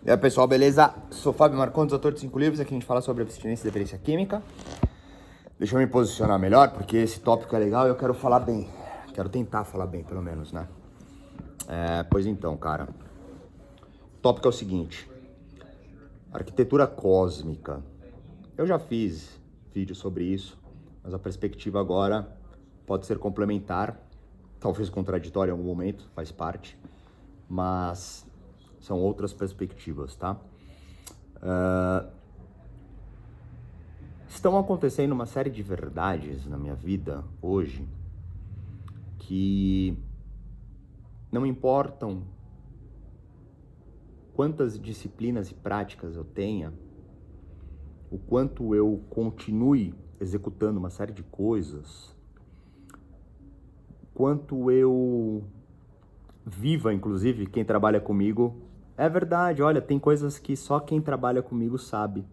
E aí pessoal, beleza? Sou Fábio Marcondes, autor de 5 livros. Aqui a gente fala sobre abstinência e dependência química. Deixa eu me posicionar melhor, porque esse tópico é legal e eu quero falar bem. Quero tentar falar bem, pelo menos, né? Pois então, cara. O tópico é o seguinte. Arquitetura cósmica. Eu já fiz vídeo sobre isso, mas a perspectiva agora pode ser complementar. Talvez contraditória em algum momento, faz parte. Mas são outras perspectivas, tá? Estão acontecendo uma série de verdades na minha vida hoje que não importam quantas disciplinas e práticas eu tenha, o quanto eu continue executando uma série de coisas, quanto eu viva, inclusive, quem trabalha comigo. É verdade, olha, tem coisas que só quem trabalha comigo sabe.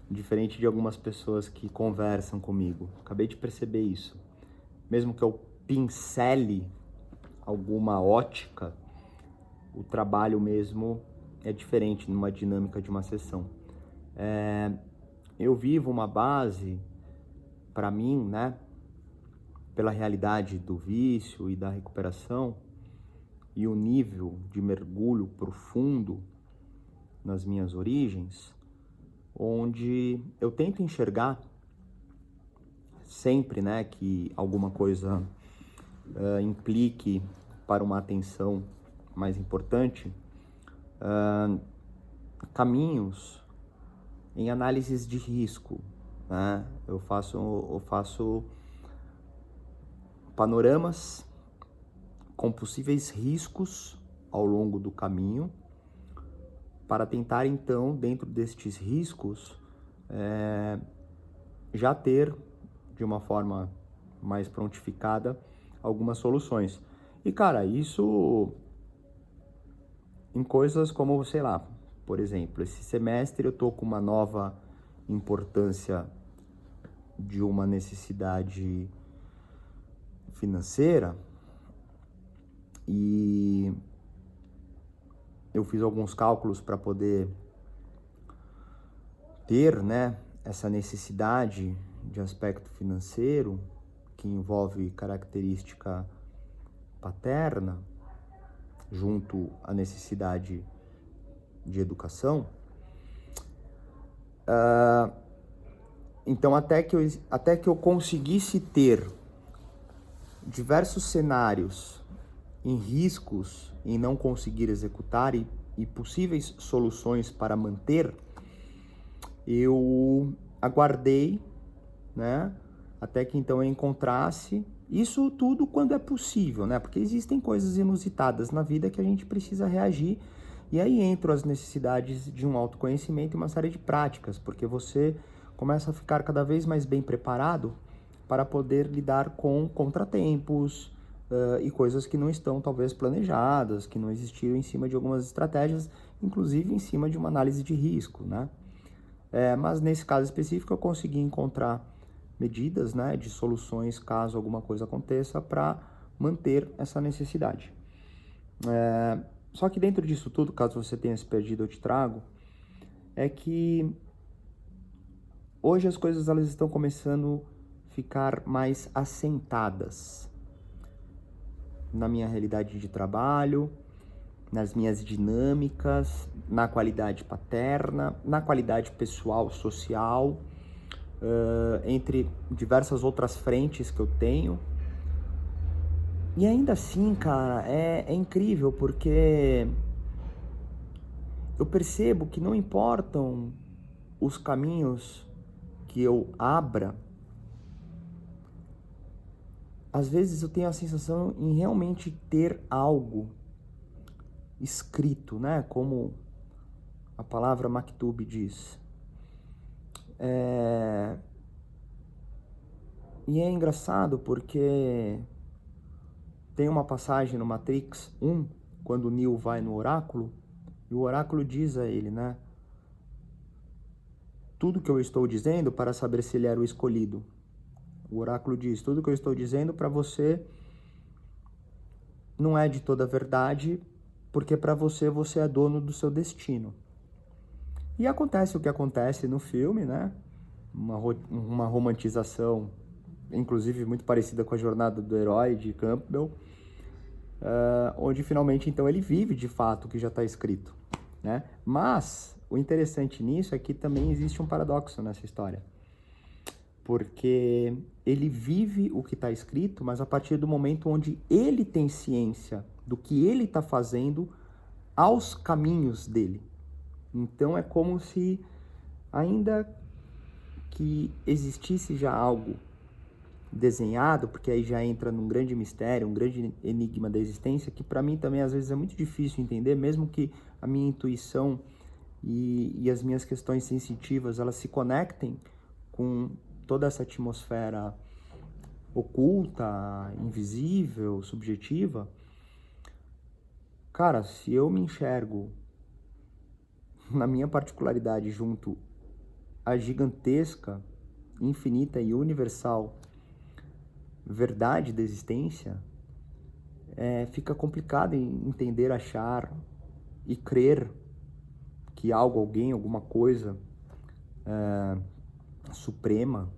Diferente de algumas pessoas que conversam comigo. Acabei de perceber isso. Mesmo que eu pincele alguma ótica, o trabalho mesmo é diferente numa dinâmica de uma sessão. Eu vivo uma base, para mim, né, pela realidade do vício e da recuperação e o nível de mergulho profundo nas minhas origens, onde eu tento enxergar sempre, né, que alguma coisa implique para uma atenção mais importante, caminhos em análises de risco, né? Eu faço panoramas com possíveis riscos ao longo do caminho, para tentar, então, dentro destes riscos, já ter, de uma forma mais prontificada, algumas soluções. E, cara, isso em coisas como, sei lá, por exemplo, esse semestre eu tô com uma nova importância de uma necessidade financeira e eu fiz alguns cálculos para poder ter, né, essa necessidade de aspecto financeiro que envolve característica paterna junto à necessidade de educação. Então até que eu conseguisse ter diversos cenários em riscos em não conseguir executar e possíveis soluções para manter, eu aguardei, né, até que então eu encontrasse isso tudo quando é possível, né, porque existem coisas inusitadas na vida que a gente precisa reagir, e aí entram as necessidades de um autoconhecimento e uma série de práticas, porque você começa a ficar cada vez mais bem preparado para poder lidar com contratempos e coisas que não estão talvez planejadas, que não existiram em cima de algumas estratégias, inclusive em cima de uma análise de risco, né? Mas nesse caso específico eu consegui encontrar medidas, né, de soluções caso alguma coisa aconteça para manter essa necessidade. Só que dentro disso tudo, caso você tenha se perdido, eu te trago, é que hoje as coisas elas estão começando a ficar mais assentadas na minha realidade de trabalho, nas minhas dinâmicas, na qualidade paterna, na qualidade pessoal, social, entre diversas outras frentes que eu tenho. E ainda assim, cara, é incrível, porque eu percebo que não importam os caminhos que eu abra, às vezes eu tenho a sensação em realmente ter algo escrito, né? Como a palavra Maktub diz. E é engraçado porque tem uma passagem no Matrix 1, quando o Neo vai no oráculo, e o oráculo diz a ele, né? Tudo que eu estou dizendo para saber se ele era o escolhido. O oráculo diz, tudo que eu estou dizendo para você não é de toda a verdade, porque para você, você é dono do seu destino. E acontece o que acontece no filme, né? Uma romantização, inclusive muito parecida com a jornada do herói de Campbell, onde finalmente então ele vive de fato o que já está escrito, né? Mas o interessante nisso é que também existe um paradoxo nessa história, porque ele vive o que está escrito, mas a partir do momento onde ele tem ciência do que ele está fazendo aos caminhos dele. Então é como se, ainda que existisse já algo desenhado, porque aí já entra num grande mistério, um grande enigma da existência, que para mim também às vezes é muito difícil entender, mesmo que a minha intuição e as minhas questões sensitivas, elas se conectem com toda essa atmosfera oculta, invisível, subjetiva. Cara, se eu me enxergo na minha particularidade junto à gigantesca, infinita e universal verdade da existência, fica complicado entender, achar e crer que algo, alguém, alguma coisa suprema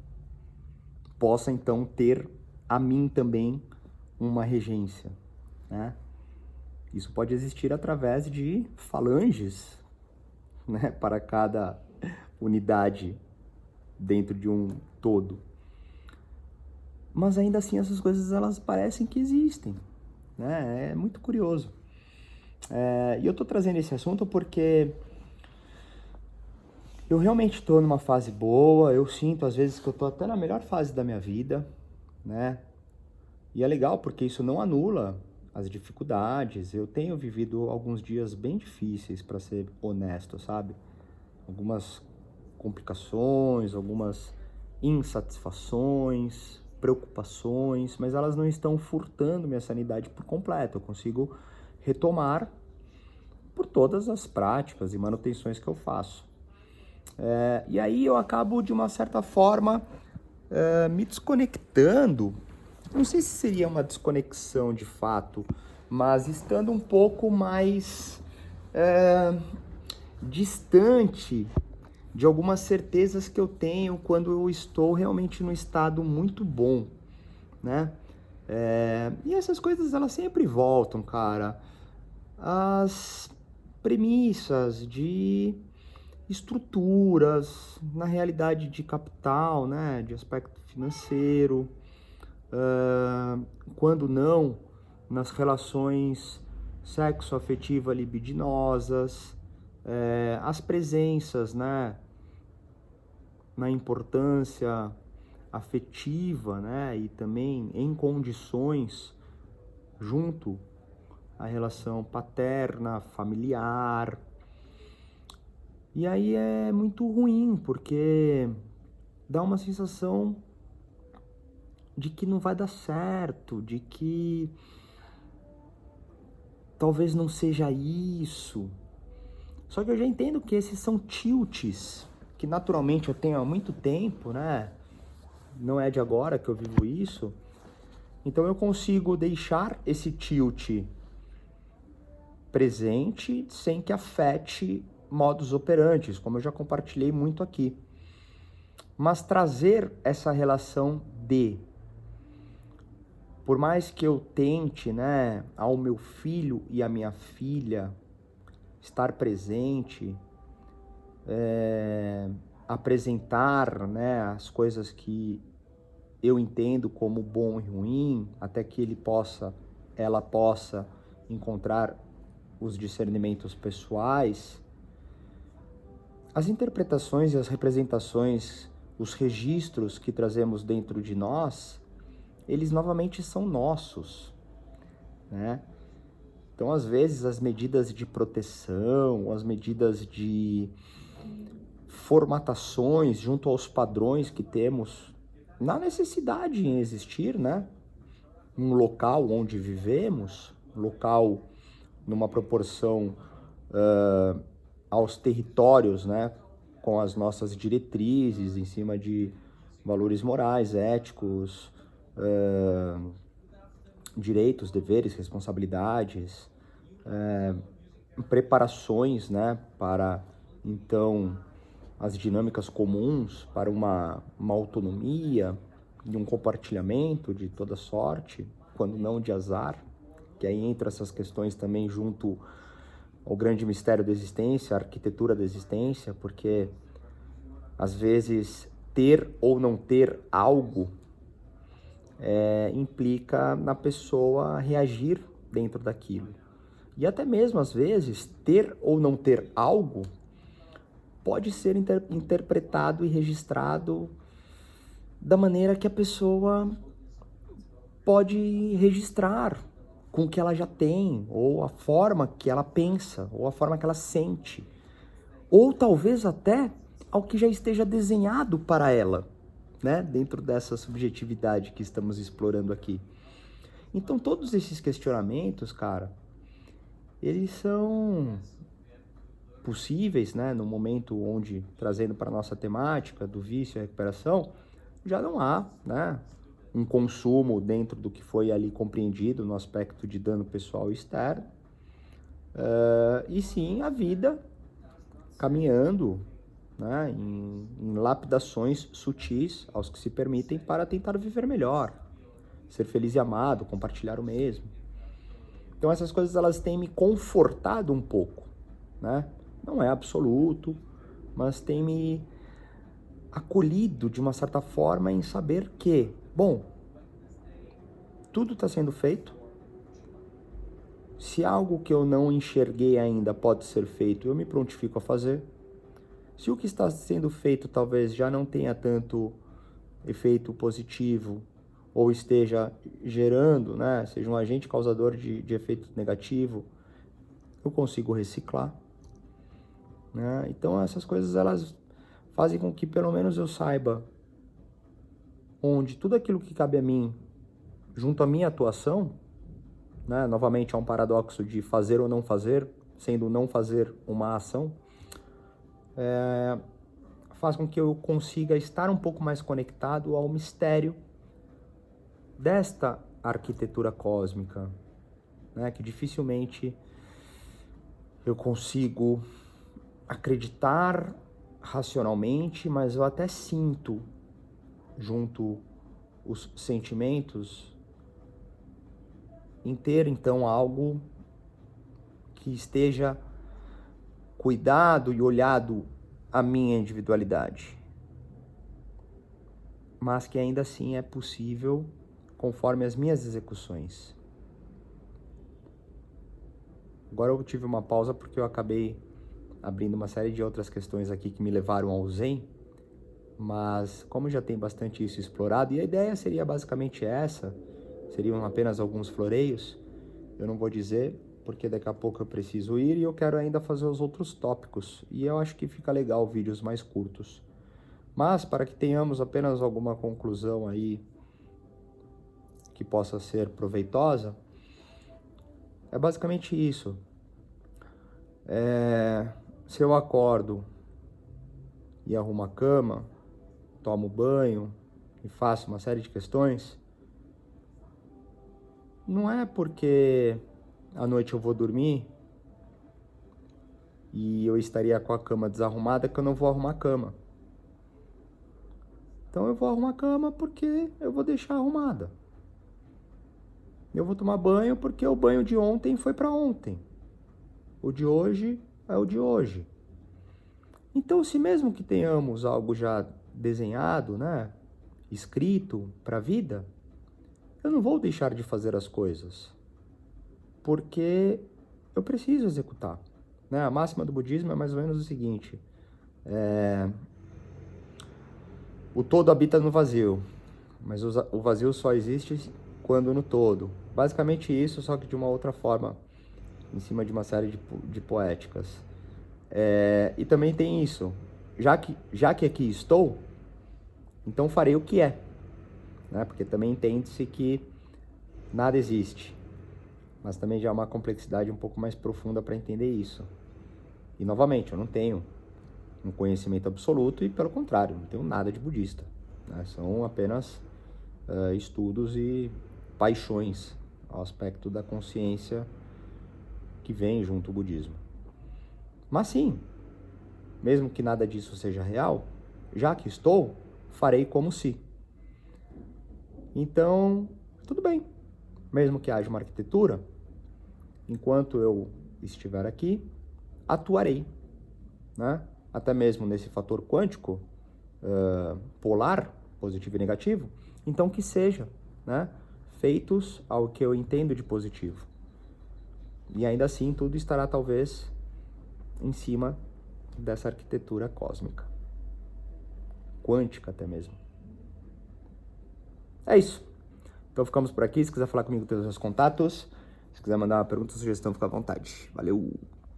possa então ter a mim também uma regência, né? Isso pode existir através de falanges, né, para cada unidade dentro de um todo. Mas ainda assim essas coisas elas parecem que existem, né? É muito curioso. E eu tô trazendo esse assunto porque eu realmente estou numa fase boa, eu sinto às vezes que eu tô até na melhor fase da minha vida, né? E é legal porque isso não anula as dificuldades. Eu tenho vivido alguns dias bem difíceis, para ser honesto, sabe? Algumas complicações, algumas insatisfações, preocupações, mas elas não estão furtando minha sanidade por completo. Eu consigo retomar por todas as práticas e manutenções que eu faço. E aí eu acabo, de uma certa forma, me desconectando. Não sei se seria uma desconexão de fato, mas estando um pouco mais distante de algumas certezas que eu tenho quando eu estou realmente num estado muito bom, né? E essas coisas, elas sempre voltam, cara. As premissas de estruturas, na realidade de capital, né? De aspecto financeiro, quando não, nas relações sexo-afetiva-libidinosas, as presenças, né, na importância afetiva, né, e também em condições junto à relação paterna, familiar. E aí é muito ruim, porque dá uma sensação de que não vai dar certo, de que talvez não seja isso. Só que eu já entendo que esses são tilts, que naturalmente eu tenho há muito tempo, né? Não é de agora que eu vivo isso. Então eu consigo deixar esse tilt presente sem que afete modus operantes, como eu já compartilhei muito aqui. Mas trazer essa relação de, por mais que eu tente, né, ao meu filho e à minha filha estar presente, apresentar, né, as coisas que eu entendo como bom e ruim, até que ela possa encontrar os discernimentos pessoais, as interpretações e as representações, os registros que trazemos dentro de nós, eles novamente são nossos, né? Então, às vezes, as medidas de proteção, as medidas de formatações junto aos padrões que temos na necessidade em existir, né? Um local onde vivemos, local numa proporção aos territórios, né? Com as nossas diretrizes em cima de valores morais, éticos, direitos, deveres, responsabilidades, preparações, né, para Então, as dinâmicas comuns para uma autonomia e um compartilhamento de toda sorte, quando não de azar, que aí entra essas questões também junto ao grande mistério da existência, a arquitetura da existência, porque às vezes ter ou não ter algo implica na pessoa reagir dentro daquilo. E até mesmo às vezes ter ou não ter algo pode ser interpretado e registrado da maneira que a pessoa pode registrar com o que ela já tem, ou a forma que ela pensa, ou a forma que ela sente, ou talvez até ao que já esteja desenhado para ela, né? Dentro dessa subjetividade que estamos explorando aqui. Então todos esses questionamentos, cara, eles são possíveis, né? No momento onde, trazendo para a nossa temática do vício e recuperação, já não há, né, um consumo dentro do que foi ali compreendido no aspecto de dano pessoal e externo, e sim a vida caminhando, né, em lapidações sutis aos que se permitem para tentar viver melhor, ser feliz e amado, compartilhar o mesmo. Então essas coisas elas têm me confortado um pouco, né? Não é absoluto, mas tem me acolhido de uma certa forma em saber que, bom, tudo está sendo feito. Se algo que eu não enxerguei ainda pode ser feito, eu me prontifico a fazer. Se o que está sendo feito talvez já não tenha tanto efeito positivo ou esteja gerando, né, seja um agente causador de efeito negativo, eu consigo reciclar, né? Então essas coisas elas fazem com que pelo menos eu saiba onde tudo aquilo que cabe a mim, junto à minha atuação, né, novamente é um paradoxo de fazer ou não fazer, sendo não fazer uma ação, faz com que eu consiga estar um pouco mais conectado ao mistério desta arquitetura cósmica, né, que dificilmente eu consigo acreditar racionalmente, mas eu até sinto junto os sentimentos em ter então algo que esteja cuidado e olhado a minha individualidade, mas que ainda assim é possível conforme as minhas execuções. Agora eu tive uma pausa porque eu acabei abrindo uma série de outras questões aqui que me levaram ao Zen, mas como já tem bastante isso explorado, e a ideia seria basicamente essa, seriam apenas alguns floreios, eu não vou dizer, porque daqui a pouco eu preciso ir e eu quero ainda fazer os outros tópicos, e eu acho que fica legal vídeos mais curtos. Mas para que tenhamos apenas alguma conclusão aí que possa ser proveitosa, é basicamente isso. Se eu acordo e arrumo a cama, tomo banho e faço uma série de questões, não é porque à noite eu vou dormir e eu estaria com a cama desarrumada que eu não vou arrumar a cama. Então eu vou arrumar a cama porque eu vou deixar arrumada. Eu vou tomar banho porque o banho de ontem foi para ontem. O de hoje é o de hoje. Então, se mesmo que tenhamos algo já desenhado, né, escrito para a vida, eu não vou deixar de fazer as coisas, porque eu preciso executar, né? A máxima do budismo é mais ou menos o seguinte: o todo habita no vazio, mas o vazio só existe quando no todo. Basicamente isso, só que de uma outra forma, em cima de uma série de poéticas. E também tem isso, já que aqui estou, então farei o que é, né? Porque também entende-se que nada existe, mas também já é uma complexidade um pouco mais profunda para entender isso. E novamente, eu não tenho um conhecimento absoluto e pelo contrário, não tenho nada de budista, né? São apenas estudos e paixões ao aspecto da consciência que vem junto ao budismo. Mas sim, mesmo que nada disso seja real, já que estou, farei como se. Então, tudo bem. Mesmo que haja uma arquitetura, enquanto eu estiver aqui, atuarei, né? Até mesmo nesse fator quântico, polar, positivo e negativo, então que seja, né? Feitos ao que eu entendo de positivo. E ainda assim, tudo estará talvez em cima dessa arquitetura cósmica, quântica até mesmo. É isso. Então ficamos por aqui. Se quiser falar comigo, tem os meus contatos. Se quiser mandar uma pergunta ou sugestão, fica à vontade. Valeu!